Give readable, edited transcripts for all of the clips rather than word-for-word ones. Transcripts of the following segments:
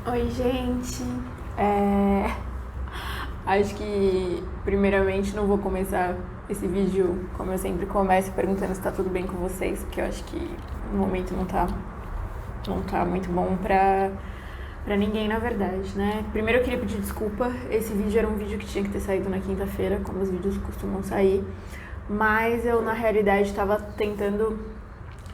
Oi, gente. Acho que, primeiramente, não vou começar esse vídeo como eu sempre começo, perguntando se tá tudo bem com vocês, porque eu acho que no momento não tá muito bom pra ninguém, na verdade, né? Primeiro eu queria pedir desculpa. Esse vídeo era um vídeo que tinha que ter saído na quinta-feira, como os vídeos costumam sair, mas eu, na realidade, estava tentando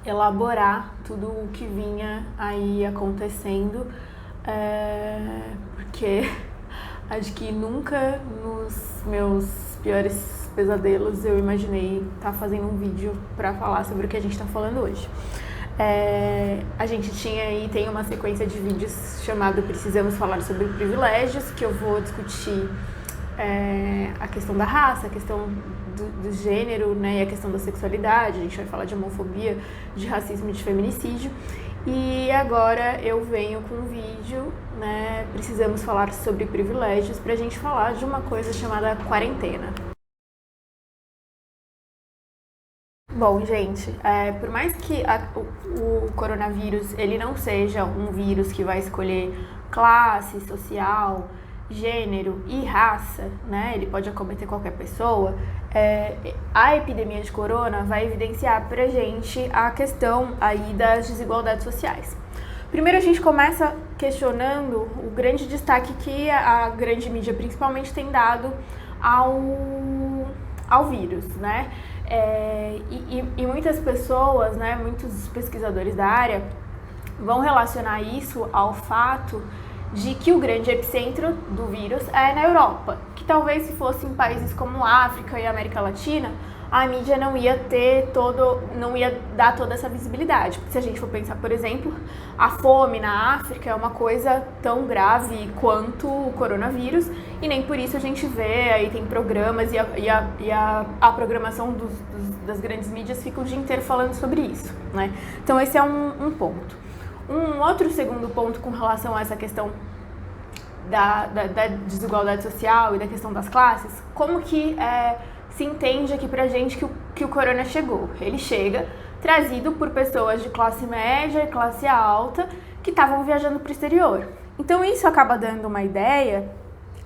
elaborar tudo o que vinha aí acontecendo, porque acho que nunca nos meus piores pesadelos eu imaginei estar fazendo um vídeo para falar sobre o que a gente está falando hoje. A gente tinha e tem uma sequência de vídeos chamado Precisamos Falar sobre Privilégios, que eu vou discutir a questão da raça, a questão do gênero, né, e a questão da sexualidade. A gente vai falar de homofobia, de racismo e de feminicídio. E agora eu venho com um vídeo, né, Precisamos Falar sobre Privilégios, pra gente falar de uma coisa chamada quarentena. Bom, gente, por mais que o coronavírus ele não seja um vírus que vai escolher classe social, gênero e raça, né? Ele pode acometer qualquer pessoa. A epidemia de corona vai evidenciar pra gente a questão aí das desigualdades sociais. Primeiro a gente começa questionando o grande destaque que a grande mídia principalmente tem dado ao vírus, né? E muitas pessoas, né, muitos pesquisadores da área vão relacionar isso ao fato de que o grande epicentro do vírus é na Europa, que talvez se fosse em países como África e América Latina, a mídia não ia dar toda essa visibilidade. Porque se a gente for pensar, por exemplo, a fome na África é uma coisa tão grave quanto o coronavírus, e nem por isso a gente vê, aí tem programas e a programação das grandes mídias fica o dia inteiro falando sobre isso, né? Então esse é um ponto. Um outro segundo ponto com relação a essa questão da desigualdade social e da questão das classes, como que se entende aqui pra gente que o corona chegou? Ele chega trazido por pessoas de classe média e classe alta que estavam viajando para o exterior. Então isso acaba dando uma ideia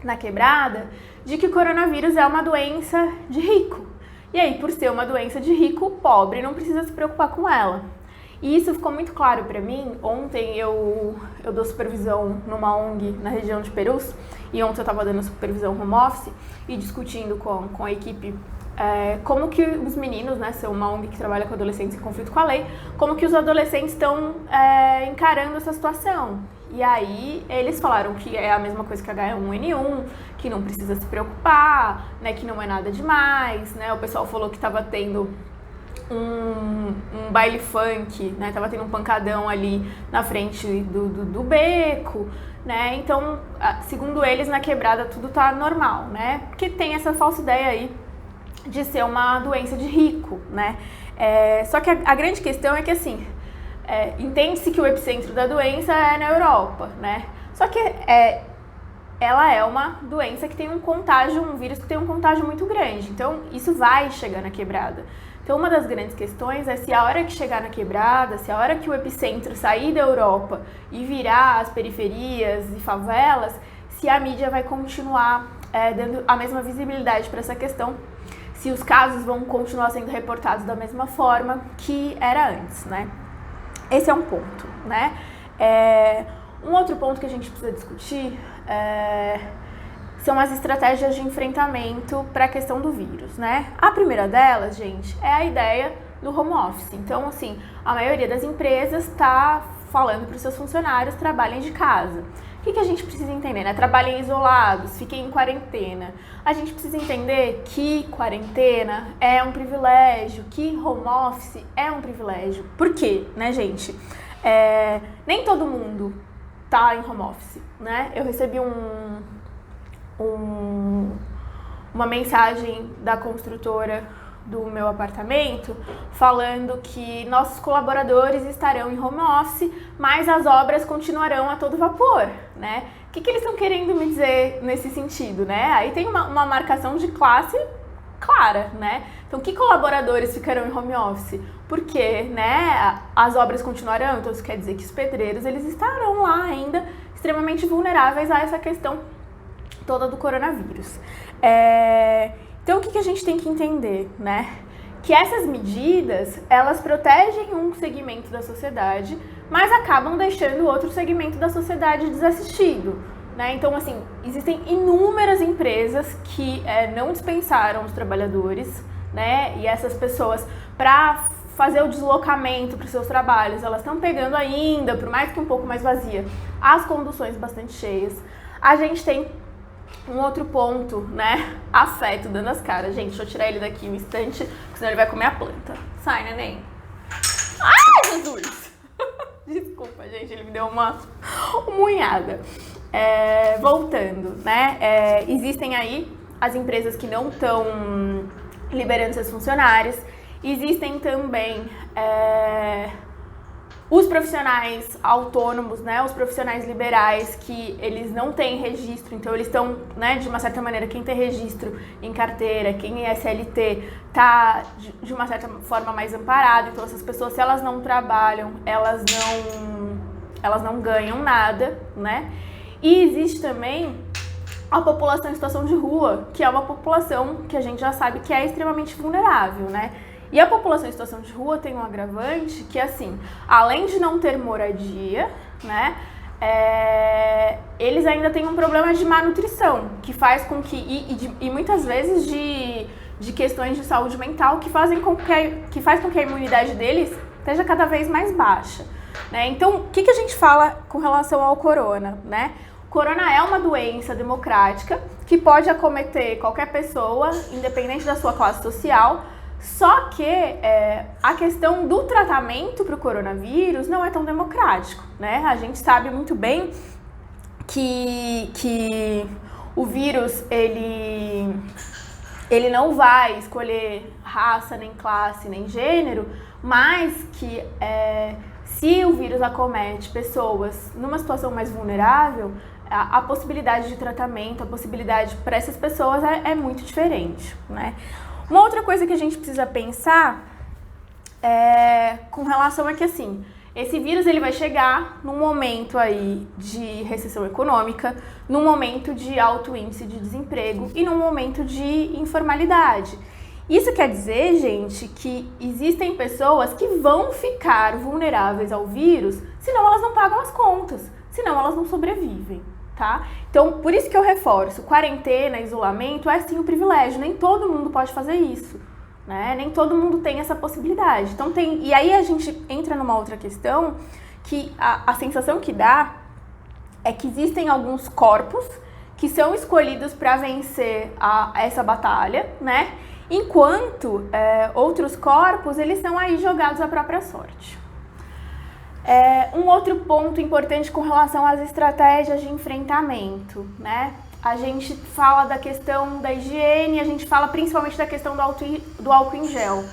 na quebrada de que o coronavírus é uma doença de rico. E aí, por ser uma doença de rico, o pobre não precisa se preocupar com ela. E isso ficou muito claro para mim. Ontem eu dou supervisão numa ONG na região de Perus, e ontem eu estava dando supervisão home office e discutindo com a equipe como que os meninos, né, são uma ONG que trabalha com adolescentes em conflito com a lei, como que os adolescentes estão encarando essa situação. E aí eles falaram que é a mesma coisa que H1N1, que não precisa se preocupar, né, que não é nada demais, né? O pessoal falou que estava tendo um baile funk, né? Tava tendo um pancadão ali na frente do beco, né? Então, segundo eles, na quebrada tudo tá normal, né? Porque tem essa falsa ideia aí de ser uma doença de rico, né? Só que a grande questão é que, assim, entende-se que o epicentro da doença é na Europa, né? Só que ela é uma doença que tem um contágio, um vírus que tem um contágio muito grande. Então, isso vai chegar na quebrada. Então, uma das grandes questões é se a hora que chegar na quebrada, se a hora que o epicentro sair da Europa e virar as periferias e favelas, se a mídia vai continuar dando a mesma visibilidade para essa questão, se os casos vão continuar sendo reportados da mesma forma que era antes, né? Esse é um ponto, né? Um outro ponto que a gente precisa discutir são as estratégias de enfrentamento para a questão do vírus, né? A primeira delas, gente, é a ideia do home office. Então, assim, a maioria das empresas está falando para os seus funcionários trabalhem de casa. O que a gente precisa entender, né? Trabalhem isolados, fiquem em quarentena. A gente precisa entender que quarentena é um privilégio, que home office é um privilégio. Por quê, né, gente? Nem todo mundo tá em home office, né? Eu recebi uma mensagem da construtora do meu apartamento falando que nossos colaboradores estarão em home office, mas as obras continuarão a todo vapor, né? O que eles estão querendo me dizer nesse sentido, né? Aí tem uma marcação de classe clara, né? Então, que colaboradores ficarão em home office? Porque, né, as obras continuarão, então isso quer dizer que os pedreiros, eles estarão lá ainda extremamente vulneráveis a essa questão toda do coronavírus. Então, o que a gente tem que entender, né? Que essas medidas, elas protegem um segmento da sociedade, mas acabam deixando outro segmento da sociedade desassistido, né? Então, assim, existem inúmeras empresas que não dispensaram os trabalhadores, né? E essas pessoas, para fazer o deslocamento para os seus trabalhos, elas estão pegando ainda, por mais que um pouco mais vazia, as conduções bastante cheias. A gente tem um outro ponto, né? Afeto dando as caras. Gente, deixa eu tirar ele daqui um instante, porque senão ele vai comer a planta. Sai, neném. Ai, Jesus! Desculpa, gente, ele me deu uma unhada. Voltando, né? Existem aí as empresas que não estão liberando seus funcionários. Existem também os profissionais autônomos, né, os profissionais liberais que eles não têm registro, então eles estão, né, de uma certa maneira, quem tem registro em carteira, quem é SLT, tá de uma certa forma mais amparado. Então essas pessoas, se elas não trabalham, elas não ganham nada, né? E existe também a população em situação de rua, que é uma população que a gente já sabe que é extremamente vulnerável, né? E a população em situação de rua tem um agravante que, assim, além de não ter moradia, né, eles ainda têm um problema de má nutrição, que faz com que, e muitas vezes de questões de saúde mental, que faz com que a imunidade deles esteja cada vez mais baixa, né? Então, o que a gente fala com relação ao corona, né? O corona é uma doença democrática que pode acometer qualquer pessoa, independente da sua classe social. Só que a questão do tratamento para o coronavírus não é tão democrático, né? A gente sabe muito bem que o vírus, ele não vai escolher raça, nem classe, nem gênero, mas que se o vírus acomete pessoas numa situação mais vulnerável, a possibilidade de tratamento, a possibilidade para essas pessoas é muito diferente, né? Uma outra coisa que a gente precisa pensar com relação a que, assim, esse vírus ele vai chegar num momento aí de recessão econômica, num momento de alto índice de desemprego e num momento de informalidade. Isso quer dizer, gente, que existem pessoas que vão ficar vulneráveis ao vírus, senão elas não pagam as contas, senão elas não sobrevivem. Tá? Então, por isso que eu reforço, quarentena, isolamento é sim um privilégio, nem todo mundo pode fazer isso, né? Nem todo mundo tem essa possibilidade. Então e aí a gente entra numa outra questão, que a sensação que dá é que existem alguns corpos que são escolhidos para vencer essa batalha, né? Enquanto outros corpos, eles são aí jogados à própria sorte. Um outro ponto importante com relação às estratégias de enfrentamento, né? A gente fala da questão da higiene, a gente fala principalmente da questão do álcool em gel.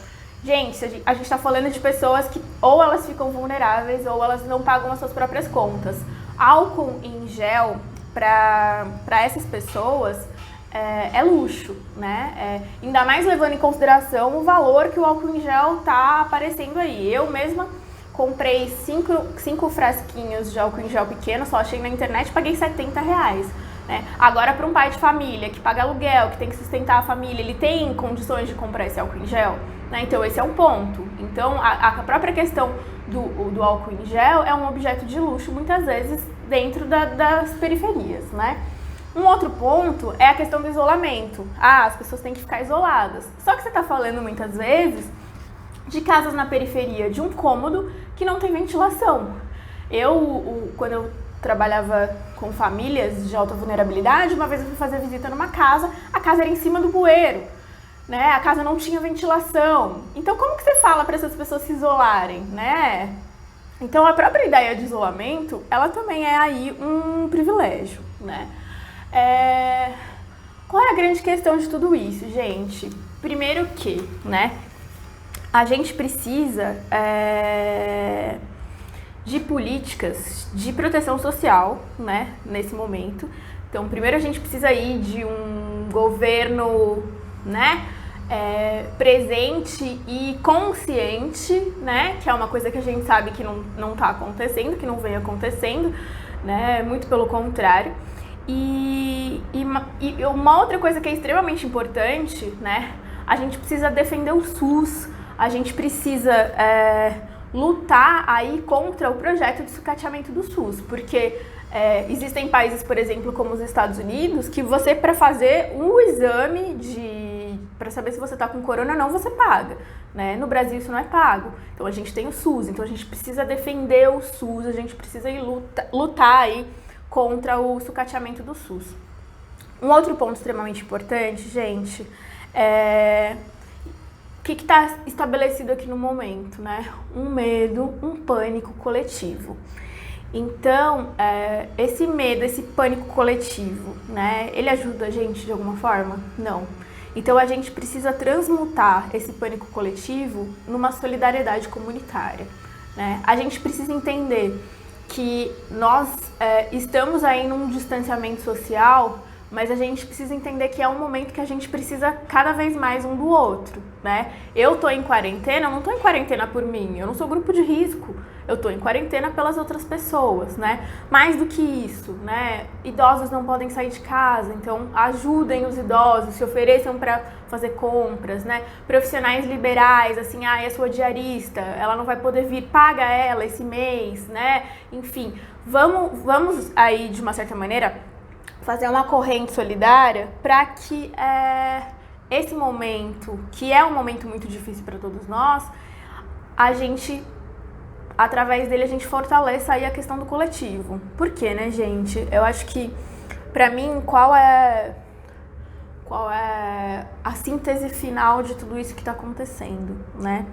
Gente, a gente está falando de pessoas que ou elas ficam vulneráveis ou elas não pagam as suas próprias contas. Álcool em gel, para essas pessoas, é luxo, né? Ainda mais levando em consideração o valor que o álcool em gel está aparecendo aí. Eu mesma comprei 5 frasquinhos de álcool em gel pequeno, só achei na internet, paguei R$70, né? Agora, para um pai de família que paga aluguel, que tem que sustentar a família, ele tem condições de comprar esse álcool em gel, né? Então, esse é um ponto. Então, a própria questão do álcool em gel é um objeto de luxo, muitas vezes, dentro das periferias, né? Um outro ponto é a questão do isolamento. As pessoas têm que ficar isoladas. Só que você está falando, muitas vezes, de casas na periferia, de um cômodo que não tem ventilação. Quando eu trabalhava com famílias de alta vulnerabilidade, uma vez eu fui fazer visita numa casa, a casa era em cima do bueiro, né? A casa não tinha ventilação. Então, como que você fala para essas pessoas se isolarem, né? Então, a própria ideia de isolamento, ela também é aí um privilégio, né? Qual é a grande questão de tudo isso, gente? Primeiro que, né? A gente precisa de políticas de proteção social, né, nesse momento. Então, primeiro a gente precisa aí de um governo, né, presente e consciente, né? Que é uma coisa que a gente sabe que não está acontecendo, que não vem acontecendo, né? Muito pelo contrário. E uma outra coisa que é extremamente importante, né? A gente precisa defender o SUS, a gente precisa lutar aí contra o projeto de sucateamento do SUS, porque existem países, por exemplo, como os Estados Unidos, que você, para fazer um exame para saber se você está com corona ou não, você paga, né? No Brasil isso não é pago. Então a gente tem o SUS, então a gente precisa defender o SUS, a gente precisa ir lutar aí contra o sucateamento do SUS. Um outro ponto extremamente importante, gente, o que está estabelecido aqui no momento, né? Um medo, um pânico coletivo. Então, esse medo, esse pânico coletivo, né? Ele ajuda a gente de alguma forma? Não. Então, a gente precisa transmutar esse pânico coletivo numa solidariedade comunitária, né? A gente precisa entender que nós estamos aí num distanciamento social, mas a gente precisa entender que é um momento que a gente precisa cada vez mais um do outro, né? Eu tô em quarentena, eu não tô em quarentena por mim, eu não sou grupo de risco, eu tô em quarentena pelas outras pessoas, né? Mais do que isso, né? Idosos não podem sair de casa, então ajudem os idosos, se ofereçam para fazer compras, né? Profissionais liberais, assim, é sua diarista, ela não vai poder vir, paga ela esse mês, né? Enfim, vamos aí, de uma certa maneira, fazer uma corrente solidária para que esse momento, que é um momento muito difícil para todos nós, a gente, através dele, a gente fortaleça aí a questão do coletivo. Por quê, né, gente? Eu acho que, para mim, qual é a síntese final de tudo isso que está acontecendo, né?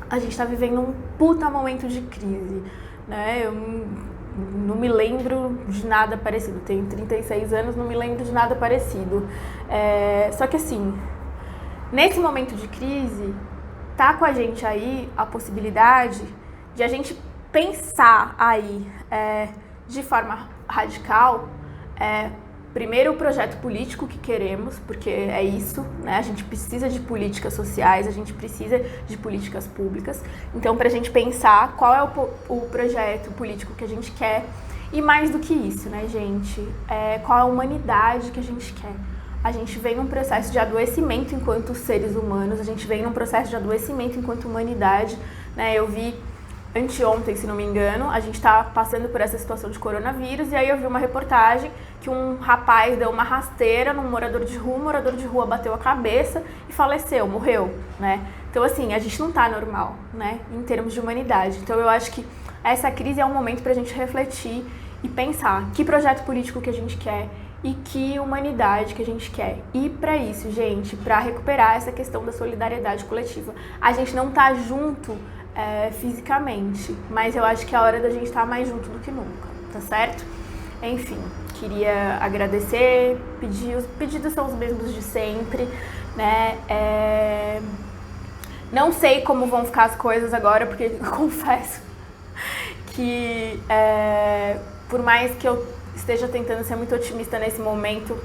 A gente está vivendo um puta momento de crise, né? Eu não me lembro de nada parecido. Tenho 36 anos, não me lembro de nada parecido. Só que assim, nesse momento de crise, tá com a gente aí a possibilidade de a gente pensar aí de forma radical, primeiro o projeto político que queremos, porque é isso, né? A gente precisa de políticas sociais, a gente precisa de políticas públicas. Então, para a gente pensar qual é o projeto político que a gente quer, e mais do que isso, né, gente? Qual é a humanidade que a gente quer? A gente vem num processo de adoecimento enquanto seres humanos, a gente vem num processo de adoecimento enquanto humanidade, né? Eu vi anteontem, se não me engano, a gente está passando por essa situação de coronavírus, e aí eu vi uma reportagem que um rapaz deu uma rasteira num morador de rua, o morador de rua bateu a cabeça e faleceu, morreu, né? Então, assim, a gente não tá normal, né, em termos de humanidade. Então, eu acho que essa crise é um momento pra gente refletir e pensar que projeto político que a gente quer e que humanidade que a gente quer. E para isso, gente, para recuperar essa questão da solidariedade coletiva, a gente não tá junto fisicamente, mas eu acho que é a hora da gente estar mais junto do que nunca, tá certo? Enfim, queria agradecer, os pedidos são os mesmos de sempre, né? Não sei como vão ficar as coisas agora, porque eu confesso que por mais que eu esteja tentando ser muito otimista nesse momento,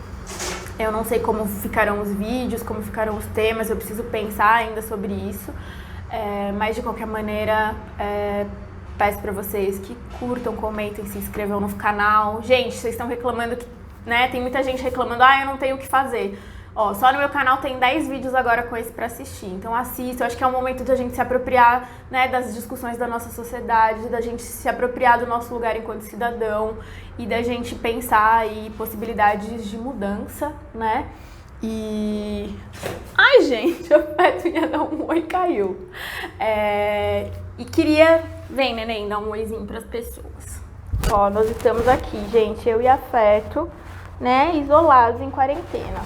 eu não sei como ficarão os vídeos, como ficarão os temas, eu preciso pensar ainda sobre isso. Mas de qualquer maneira, peço pra vocês que curtam, comentem, se inscrevam no canal. Gente, vocês estão reclamando que, né, tem muita gente reclamando, eu não tenho o que fazer. Ó, só no meu canal tem 10 vídeos agora com esse pra assistir, então assista. Eu acho que é o momento da gente se apropriar, né, das discussões da nossa sociedade, da gente se apropriar do nosso lugar enquanto cidadão e da gente pensar aí possibilidades de mudança, né? E... Ai, gente, o Feto ia dar um oi e caiu. E queria... Vem, neném, dar um oizinho pras pessoas. Ó, nós estamos aqui, gente, eu e a Feto, né, isolados em quarentena.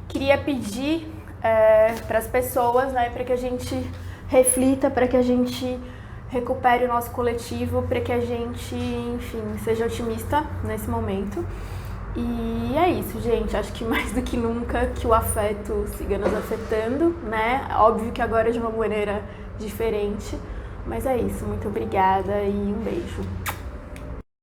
Queria pedir pras pessoas, né, para que a gente reflita, para que a gente recupere o nosso coletivo, para que a gente, enfim, seja otimista nesse momento. E é isso, gente. Acho que mais do que nunca que o afeto siga nos afetando, né? Óbvio que agora de uma maneira diferente, mas é isso. Muito obrigada e um beijo.